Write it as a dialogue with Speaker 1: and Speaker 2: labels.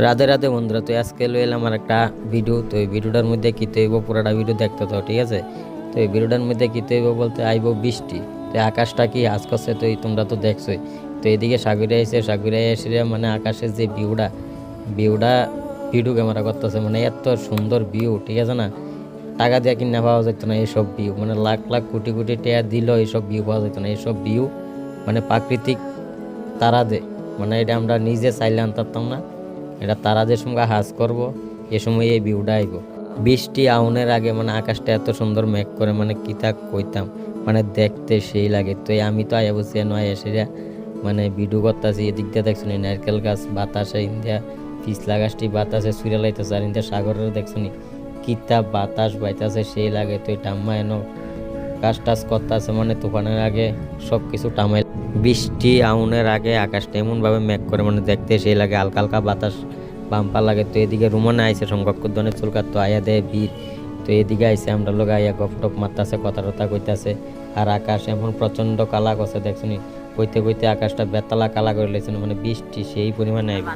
Speaker 1: রাধে রাধে বন্ধুরা, তো আজকে এলো এলাম আমার একটা ভিডিও। তো এই ভিডিওটার মধ্যে কী তৈব পুরোটা ভিডিও দেখতে তো ঠিক আছে। তো এই ভিডিওটার মধ্যে কী তৈব বলতে আইব বৃষ্টি। তো আকাশটা কি আজ করছে তো তোমরা তো দেখছোই। তো এদিকে সাগরে এসে এসে মানে আকাশের যে ভিউটা ভিউটা ভিডিও ক্যামেরা করতেছে, মানে এত সুন্দর ভিউ ঠিক আছে না। টাকা দিয়ে কিনা পাওয়া যেত না এইসব ভিউ, মানে লাখ লাখ কোটি কোটি টাকা দিলেও এইসব ভিউ পাওয়া যেত না। এইসব ভিউ মানে প্রাকৃতিক তারা দে, মানে এটা আমরা নিজে চাইলে আনতাম না। এটা তারাদের সঙ্গে হাজ করব, এ সময় এই ভিউটা আইব। বৃষ্টি আউনের আগে মানে আকাশটা এত সুন্দর মেঘ করে, মানে কিতা কইতাম, মানে দেখতে সেই লাগে। তো এই আমি তো আয়া বসে নয় এসে মানে ভিডিও করতেছি। এদিক দিয়ে দেখছনি নারকেল গাছ বাতাসে ইন্ডিয়া, পিছলা গাছটি বাতাসে সুইরা লাইতেছে, আর ইন্ডিয়া সাগরের দেখছনি কিতা বাতাস বাইতেছে সেই লাগে। তো এই টাম্মা এনো কাজ টাজ করতেছে, মানে তুফানের আগে সব কিছু টামাই। বৃষ্টি আউনের আগে আকাশটা এমনভাবে মেঘ করে, মানে দেখতে সেই লাগে, হালকা হালকা বাতাস বাম্পা লাগে। তো এদিকে রুমানে আইসে সংকটকর্ধনের চুলকার তো আয়া দেয় বীর। তো এদিকে আইসে আমরা লোক আইয়া গপ টপ মারতাছে, কথা টথা কইতাছে। আর আকাশ এমন প্রচণ্ড কালা করছে দেখছনি, কইতে কইতে আকাশটা বেতালা কালা করে লেগেছে, মানে বৃষ্টি সেই পরিমাণে আইবে।